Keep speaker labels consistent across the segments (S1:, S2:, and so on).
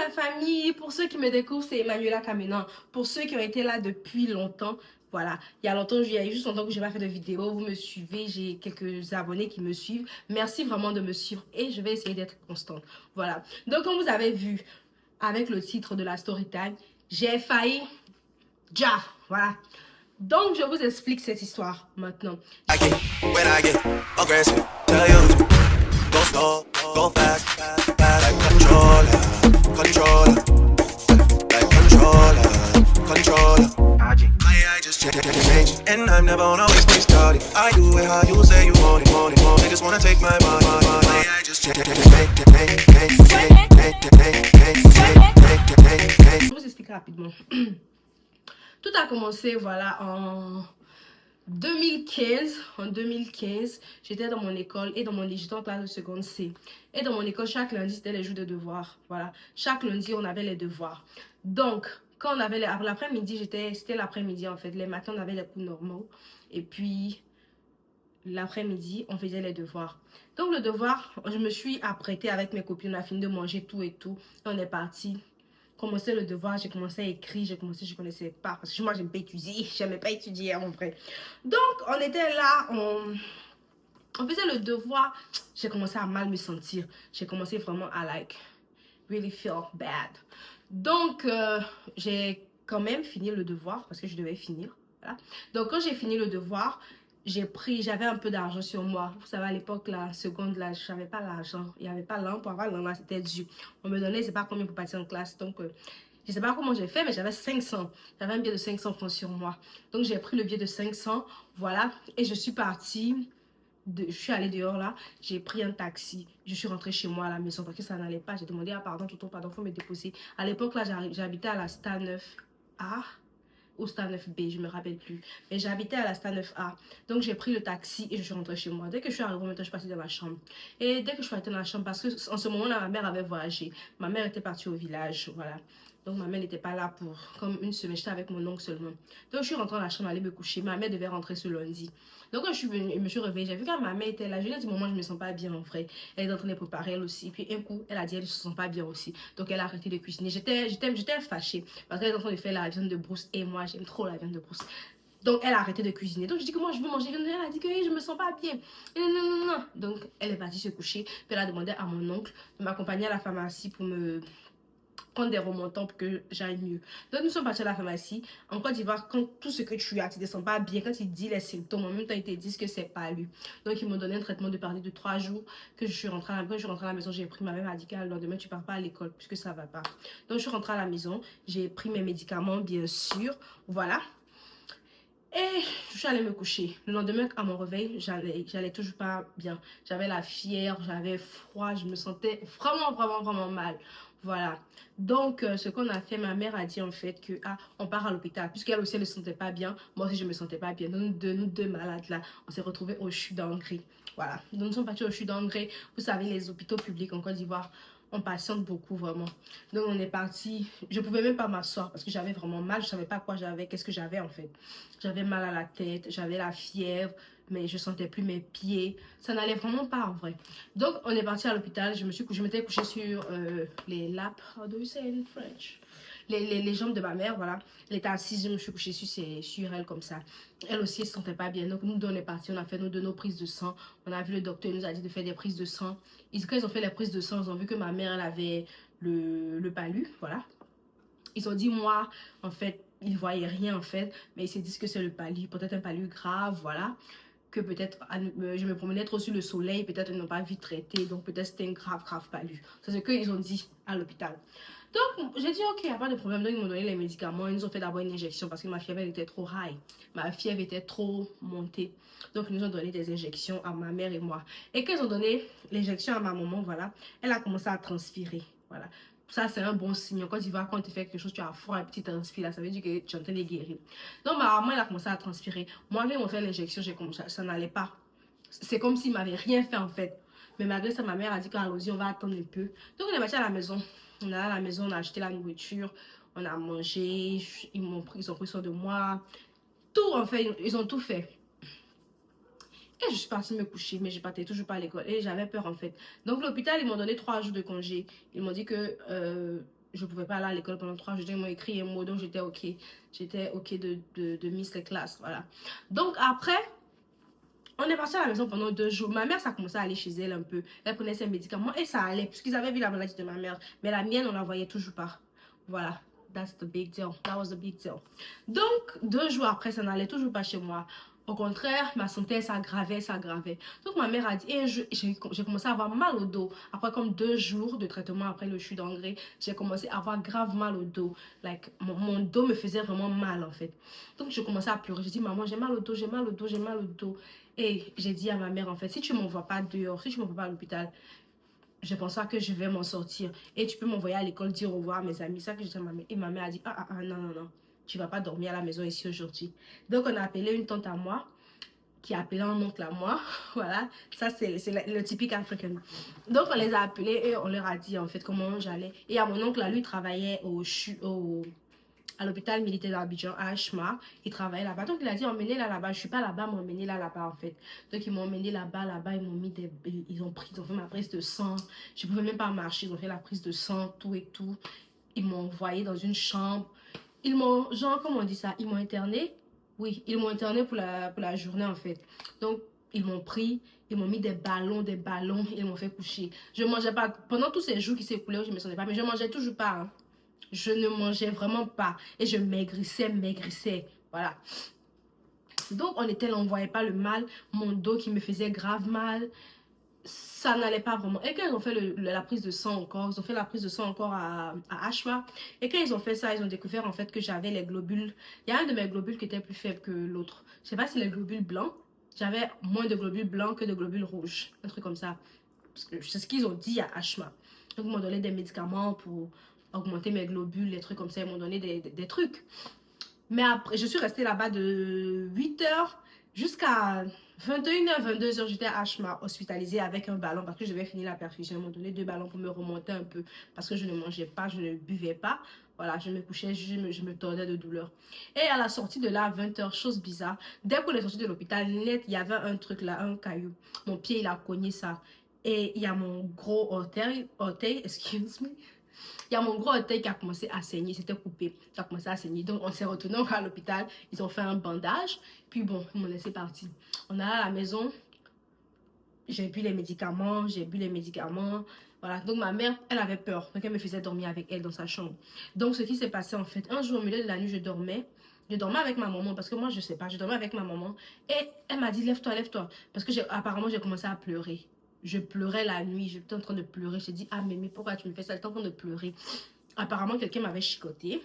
S1: la famille. Pour ceux qui me découvrent, c'est Emmanuela Kamenan. Pour ceux qui ont été là depuis longtemps, voilà. Il y a longtemps, il y a juste longtemps que je n'ai pas fait de vidéo. Vous me suivez, j'ai quelques abonnés qui me suivent. Merci vraiment de me suivre et je vais essayer d'être constante. Voilà. Donc, comme vous avez vu avec le titre de la story time, j'ai failli. Ja, voilà. Donc, je vous explique cette histoire maintenant.
S2: And I'm never on always be started. I do it how you say you want it, want it, want it. They just wanna take my body. I just
S1: Je vous explique rapidement. Tout a commencé, voilà, en 2015. En 2015, j'étais dans mon école et j'étais en classe de seconde C. Et dans mon école, chaque lundi, c'était les jours de devoirs. Voilà, chaque lundi, on avait les devoirs. Donc, quand on avait l'après-midi, c'était l'après-midi en fait. Les matins, on avait les cours normaux. Et puis, l'après-midi, on faisait les devoirs. Donc, le devoir, je me suis apprêtée avec mes copines. On a fini de manger tout et tout. Et on est parti. Commencer le devoir, j'ai commencé à écrire, je connaissais pas, parce que moi j'aime pas étudier, j'aimais pas étudier en vrai. Donc on était là, on faisait le devoir, j'ai commencé à mal me sentir, j'ai commencé vraiment à really feel bad. Donc j'ai quand même fini le devoir, parce que je devais finir, voilà. Donc quand j'ai fini le devoir, j'avais un peu d'argent sur moi. Vous savez, à l'époque, la seconde, là, je n'avais pas l'argent. Il n'y avait pas l'an. Pour avoir l'an, là, c'était dû. On me donnait, je ne sais pas combien pour partir en classe. Donc, je ne sais pas comment j'ai fait, mais j'avais 500. J'avais un billet de 500 francs sur moi. Donc, j'ai pris le billet de 500. Voilà. Et je suis partie. Je suis allée dehors, là. J'ai pris un taxi. Je suis rentrée chez moi à la maison parce que ça n'allait pas. J'ai demandé, ah, pardon, tonton, pardon, il faut me déposer. À l'époque, là, j'habitais à la Star 9A. Au Star 9B, je me rappelle plus. Mais j'habitais à la Star 9A. Donc j'ai pris le taxi et je suis rentrée chez moi. Dès que je suis arrivée, maintenant je suis partie dans ma chambre. Et dès que je suis partie dans la chambre, parce que en ce moment-là, ma mère avait voyagé. Ma mère était partie au village, voilà. Donc ma mère n'était pas là pour comme une semaine. J'étais avec mon oncle seulement. Donc je suis rentrée dans la chambre, aller me coucher. Ma mère devait rentrer ce lundi. Donc quand je suis venue, je me suis réveillée. J'ai vu que ma mère était là. Je lui ai dit, maman, je me sens pas bien en vrai. Elle est en train de préparer elle aussi. Puis un coup, elle a dit, elle ne se sent pas bien aussi. Donc elle a arrêté de cuisiner. J'étais fâchée parce qu'elle est en train de faire la viande de brousse. Et moi, j'aime trop la viande de brousse. Donc elle a arrêté de cuisiner. Donc je dis que moi je veux manger viande. Elle a dit que hey, je me sens pas bien. Et non, non, non, non. Donc elle est partie se coucher. Puis elle a demandé à mon oncle de m'accompagner à la pharmacie pour me prendre des remontants pour que j'aille mieux. Donc nous sommes partis à la pharmacie. En Côte d'Ivoire, quand tout ce que tu as, tu ne te sens pas bien, quand ils disent les symptômes, en même temps ils te disent que c'est pas lui. Donc ils m'ont donné un traitement de parler de 3 jours que je suis rentrée à la, quand je suis rentrée à la maison, j'ai pris ma mère m'a dit qu'à le lendemain tu pars pas à l'école puisque ça va pas. Donc je suis rentrée à la maison, j'ai pris mes médicaments bien sûr, voilà. Et je suis allée me coucher. Le lendemain, à mon réveil, j'allais toujours pas bien. J'avais la fièvre, j'avais froid, je me sentais vraiment, vraiment, vraiment mal. Voilà. Donc, ce qu'on a fait, ma mère a dit en fait que, ah, on part à l'hôpital. Puisqu'elle aussi, elle ne se sentait pas bien. Moi aussi, je ne me sentais pas bien. Donc, nous deux malades là, on s'est retrouvés au CHU d'Angers. Voilà. Donc, nous sommes partis au CHU d'Angers. Vous savez, les hôpitaux publics en Côte d'Ivoire, on patiente beaucoup vraiment. Donc on est parti, je pouvais même pas m'asseoir parce que j'avais vraiment mal, je savais pas quoi j'avais, qu'est-ce que j'avais en fait. J'avais mal à la tête, j'avais la fièvre, mais je sentais plus mes pieds, ça n'allait vraiment pas en vrai. Donc on est parti à l'hôpital, je m'étais couchée sur les laps, how do you say in French? Les jambes de ma mère, voilà. Elle était assise, je me suis couchée sur elle comme ça. Elle aussi, elle ne se sentait pas bien. Donc, nous deux, on est partis, on a fait nos prises de sang. On a vu le docteur, il nous a dit de faire des prises de sang. Quand ils ont fait les prises de sang, ils ont vu que ma mère, elle avait le palu, voilà. Ils ont dit, moi, en fait, ils ne voyaient rien, en fait. Mais ils se disent que c'est le palu, peut-être un palu grave, voilà. Que peut-être, je me promenais trop sur le soleil, peut-être ils n'ont pas vite traité. Donc, peut-être c'était un grave, grave palu. C'est ce qu'ils ont dit à l'hôpital. Donc, j'ai dit, ok, il n'y a pas de problème. Donc, ils m'ont donné les médicaments. Ils nous ont fait d'abord une injection parce que ma fièvre elle était trop high. Ma fièvre était trop montée. Donc, ils nous ont donné des injections à ma mère et moi. Et quand ils ont donné l'injection à ma maman, voilà, elle a commencé à transpirer. Voilà. Ça, c'est un bon signe. Quand tu vas, quand tu fais quelque chose, tu as froid et puis tu transpires, ça veut dire que tu es en train de guérir. Donc, ma maman, elle a commencé à transpirer. Moi, quand ils m'ont fait l'injection, ça n'allait pas. C'est comme s'ils ne m'avaient rien fait en fait. Mais malgré ça, ma mère a dit qu'allons-y, on va attendre un peu. Donc, on est parti à la maison. On est allé à la maison, on a acheté la nourriture, on a mangé, ils ont pris soin de moi. Tout, en fait, ils ont tout fait. Et je suis partie me coucher, mais je partais toujours pas à l'école. Et j'avais peur, en fait. Donc, l'hôpital, ils m'ont donné 3 jours de congé. Ils m'ont dit que je pouvais pas aller à l'école pendant 3 jours. Ils m'ont écrit un mot, donc j'étais OK. J'étais OK de miss les classes, voilà. Donc après, on est parti à la maison pendant 2 jours. Ma mère, ça commençait à aller chez elle un peu. Elle prenait ses médicaments et ça allait, puisqu'ils avaient vu la maladie de ma mère. Mais la mienne, on la voyait toujours pas. Voilà. That's the big deal. That was the big deal. Donc, 2 jours après, ça n'allait toujours pas chez moi. Au contraire, ma santé s'aggravait, s'aggravait. Donc, ma mère a dit, et j'ai commencé à avoir mal au dos. Après comme 2 jours de traitement après le chute d'engrais, j'ai commencé à avoir grave mal au dos. Like, mon dos me faisait vraiment mal, en fait. Donc, je commençais à pleurer. J'ai dit, maman, j'ai mal au dos, j'ai mal au dos, j'ai mal au dos. Et j'ai dit à ma mère, en fait, si tu ne m'envoies pas dehors, si tu ne m'envoies pas à l'hôpital, je pense pas que je vais m'en sortir. Et tu peux m'envoyer à l'école dire au revoir à mes amis. Ça que j'ai dit à ma mère. Et ma mère a dit, non, non, non. Tu vas pas dormir à la maison ici aujourd'hui. Donc, on a appelé une tante à moi, qui a appelé un oncle à moi. Voilà. Ça, c'est le typique africain. Donc, on les a appelés et on leur a dit, en fait, comment j'allais. Et à mon oncle, là, lui, travaillait à l'hôpital militaire d'Abidjan, à Ashma. Il travaillait là-bas. Donc, il a dit, emmenez-la là-bas. Je suis pas là-bas, mais emmenez-la là-bas, en fait. Donc, ils m'ont emmené là-bas, ils m'ont mis ils ont fait ma prise de sang. Je pouvais même pas marcher. Ils ont fait la prise de sang, tout et tout. Ils m'ont envoyé dans une chambre. Ils m'ont, genre, comment on dit ça? Ils m'ont interné. Oui, ils m'ont interné pour la journée, en fait. Donc, ils m'ont pris, ils m'ont mis des ballons, ils m'ont fait coucher. Je mangeais pas. Pendant tous ces jours qui s'écoulaient, je me sentais pas, mais je mangeais toujours pas, hein. Je ne mangeais vraiment pas. Et je maigrissais. Voilà. Donc, on était là, on ne voyait pas le mal. Mon dos qui me faisait grave mal. Ça n'allait pas vraiment. Et quand ils ont fait la prise de sang encore, ils ont fait la prise de sang encore à Ashwa. Et quand ils ont fait ça, ils ont découvert en fait que j'avais les globules. Il y a un de mes globules qui était plus faible que l'autre. Je sais pas si les globules blancs. J'avais moins de globules blancs que de globules rouges. Un truc comme ça. Parce que c'est ce qu'ils ont dit à Ashma. Donc, ils m'ont donné des médicaments pour augmenter mes globules, des trucs comme ça. Ils m'ont donné des trucs. Mais après, je suis restée là-bas de 8h jusqu'à 21h, 22h. J'étais à Ashma, hospitalisée avec un ballon parce que je devais finir la perfusion. Ils m'ont donné 2 ballons pour me remonter un peu parce que je ne mangeais pas, je ne buvais pas. Voilà, je me couchais, je me tordais de douleur. Et à la sortie de là, à 20h, chose bizarre, dès qu'on est sorti de l'hôpital, net, il y avait un truc là, un caillou. Mon pied, il a cogné ça. Et il y a mon gros orteil, excuse me. Il y a mon gros orteil qui a commencé à saigner, c'était coupé, qui a commencé à saigner. Donc, on s'est retourné à l'hôpital, ils ont fait un bandage, puis bon, ils m'ont laissé partir. On est à la maison, j'ai bu les médicaments, voilà. Donc, ma mère, elle avait peur, donc elle me faisait dormir avec elle dans sa chambre. Donc, ce qui s'est passé, en fait, un jour au milieu de la nuit, je dormais avec ma maman, parce que moi, je sais pas, je dormais avec ma maman, et elle m'a dit, lève-toi, parce que apparemment, j'ai commencé à pleurer. Je pleurais la nuit, j'étais en train de pleurer. J'ai dit, ah, mais pourquoi tu me fais ça? J'étais en train de pleurer. Apparemment, quelqu'un m'avait chicoté.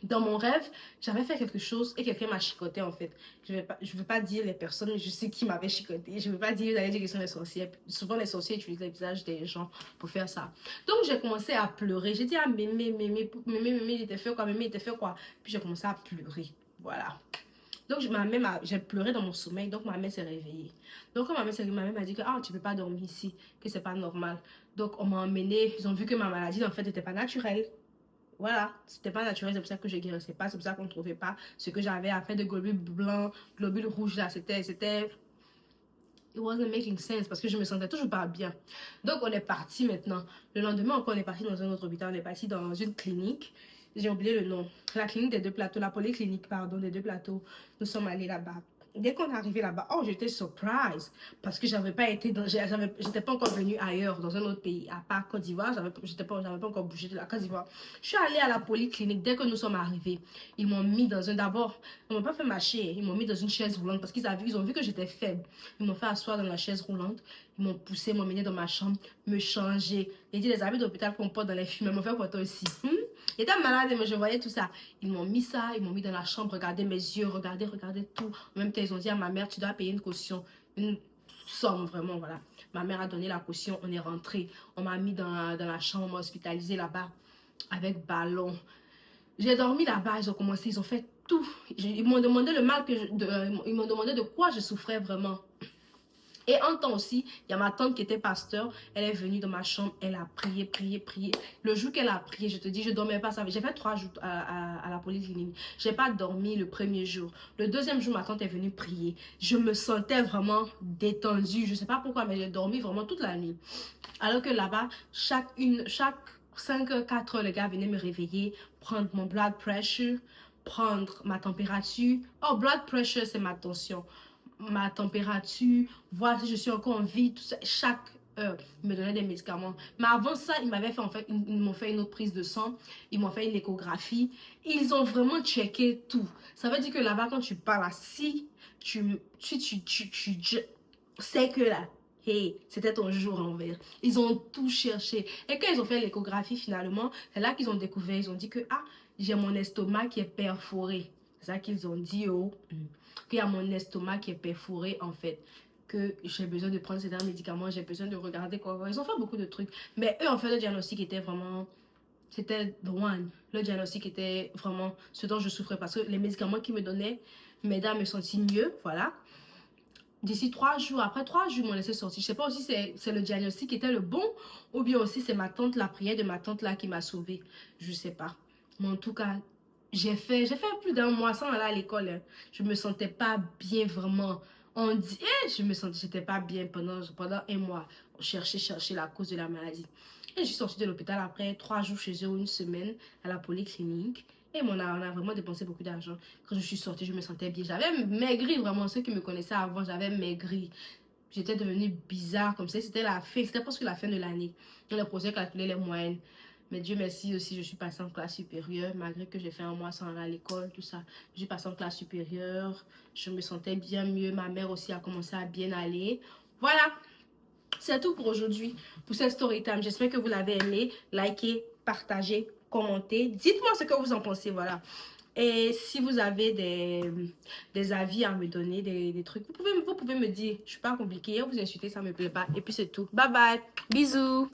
S1: Dans mon rêve, j'avais fait quelque chose et quelqu'un m'a chicoté, en fait. Je veux pas dire les personnes, mais je sais qui m'avait chicoté. Je veux pas dire, vous allez dire qu'ils sont les sorciers. Souvent, les sorciers utilisent les visages des gens pour faire ça. Donc, j'ai commencé à pleurer. J'ai dit, ah, mémé, il était fait quoi? Puis, j'ai commencé à pleurer. Voilà. Donc, j'ai pleuré dans mon sommeil. Donc, ma mère s'est réveillée. Donc, quand ma mère s'est réveillée, ma mère m'a dit que tu ne peux pas dormir ici, que c'est pas normal. Donc, on m'a emmenée. Ils ont vu que ma maladie, en fait, n'était pas naturelle. Voilà, c'était pas naturel. C'est pour ça que je guérissais pas. C'est pour ça qu'on ne trouvait pas ce que j'avais à faire de globules blancs, globules rouges là. C'était... It wasn't making sense parce que je me sentais toujours pas bien. Donc, on est parti maintenant. Le lendemain, encore, on est parti dans un autre hôpital. On est parti dans une clinique. J'ai oublié le nom. La clinique des 2 plateaux, la polyclinique, pardon, des 2 plateaux. Nous sommes allés là-bas. Dès qu'on est arrivé là-bas, j'étais surprise parce que j'avais pas été j'étais pas encore venue ailleurs, dans un autre pays, à part Côte d'Ivoire. J'avais pas encore bougé de la Côte d'Ivoire. Je suis allée à la polyclinique. Dès que nous sommes arrivés, ils m'ont mis d'abord, ils m'ont pas fait marcher, ils m'ont mis dans une chaise roulante parce ils ont vu que j'étais faible. Ils m'ont fait asseoir dans la chaise roulante. Ils m'ont poussé, m'ont mené dans ma chambre, me changer. J'ai dit, les habits d'hôpital qu'on porte dans les films, ils m'ont fait porter aussi. J'étais malade, mais je voyais tout ça. Ils m'ont mis ça, ils m'ont mis dans la chambre, regarder mes yeux, regarder tout. En même temps, ils ont dit à ma mère, tu dois payer une caution, une somme vraiment, voilà. Ma mère a donné la caution, on est rentré. On m'a mis dans la chambre, on m'a hospitalisé là-bas avec ballon. J'ai dormi là-bas, ils ont fait tout. Ils m'ont demandé le mal ils m'ont demandé de quoi je souffrais vraiment. Et en temps aussi, il y a ma tante qui était pasteur. Elle est venue dans ma chambre. Elle a prié. Le jour qu'elle a prié, je te dis, je ne dormais pas. J'ai fait 3 jours à la polyclinique. Je n'ai pas dormi le premier jour. Le deuxième jour, ma tante est venue prier. Je me sentais vraiment détendue. Je ne sais pas pourquoi, mais j'ai dormi vraiment toute la nuit. Alors que là-bas, chaque 5h, 4h, le gars venait me réveiller, prendre mon blood pressure, prendre ma température. Oh, blood pressure, c'est ma tension. Ma température, voir si je suis encore en vie, tout ça. Chaque heure, ils me donnaient des médicaments. Mais avant ça, ils m'avaient fait, en fait, ils m'ont fait une autre prise de sang. Ils m'ont fait une échographie. Ils ont vraiment checké tout. Ça veut dire que là-bas, quand tu parles assis, tu sais que là, hey, c'était ton jour en vert. Ils ont tout cherché. Et quand ils ont fait l'échographie, finalement, c'est là qu'ils ont découvert, ils ont dit que, ah, j'ai mon estomac qui est perforé. C'est ça qu'ils ont dit, oh, qu'il y a mon estomac qui est perforé, en fait. Que j'ai besoin de prendre certains médicaments, j'ai besoin de regarder quoi. Ils ont fait beaucoup de trucs. Mais eux, en fait, le diagnostic était vraiment... C'était the one. Le diagnostic était vraiment ce dont je souffrais. Parce que les médicaments qu'ils me donnaient m'aidaient à me sentir mieux, voilà. D'ici 3 jours, après 3 jours, ils m'ont laissé sortir. Je sais pas aussi si c'est le diagnostic qui était le bon ou bien aussi c'est ma tante, la prière de ma tante là qui m'a sauvée. Je sais pas. Mais en tout cas, j'ai fait plus d'1 mois sans aller à l'école. Hein. Je me sentais pas bien vraiment. On dit, j'étais pas bien pendant 1 mois. On cherchait la cause de la maladie. Et je suis sortie de l'hôpital après 3 jours chez eux, 1 semaine à la polyclinique. Et on a vraiment dépensé beaucoup d'argent. Quand je suis sortie, je me sentais bien. J'avais maigri, vraiment. Ceux qui me connaissaient avant, j'avais maigri. J'étais devenue bizarre comme ça. C'était presque la fin de l'année. On les professeurs calculaient les moyennes. Mais Dieu merci aussi, je suis passée en classe supérieure. Malgré que j'ai fait 1 mois sans aller à l'école, tout ça. Je suis passée en classe supérieure. Je me sentais bien mieux. Ma mère aussi a commencé à bien aller. Voilà. C'est tout pour aujourd'hui, pour cette story time. J'espère que vous l'avez aimé. Likez, partagez, commentez. Dites-moi ce que vous en pensez, voilà. Et si vous avez des avis à me donner, des trucs, vous pouvez me dire. Je ne suis pas compliquée. Vous insulter, ça ne me plaît pas. Et puis c'est tout. Bye bye. Bisous.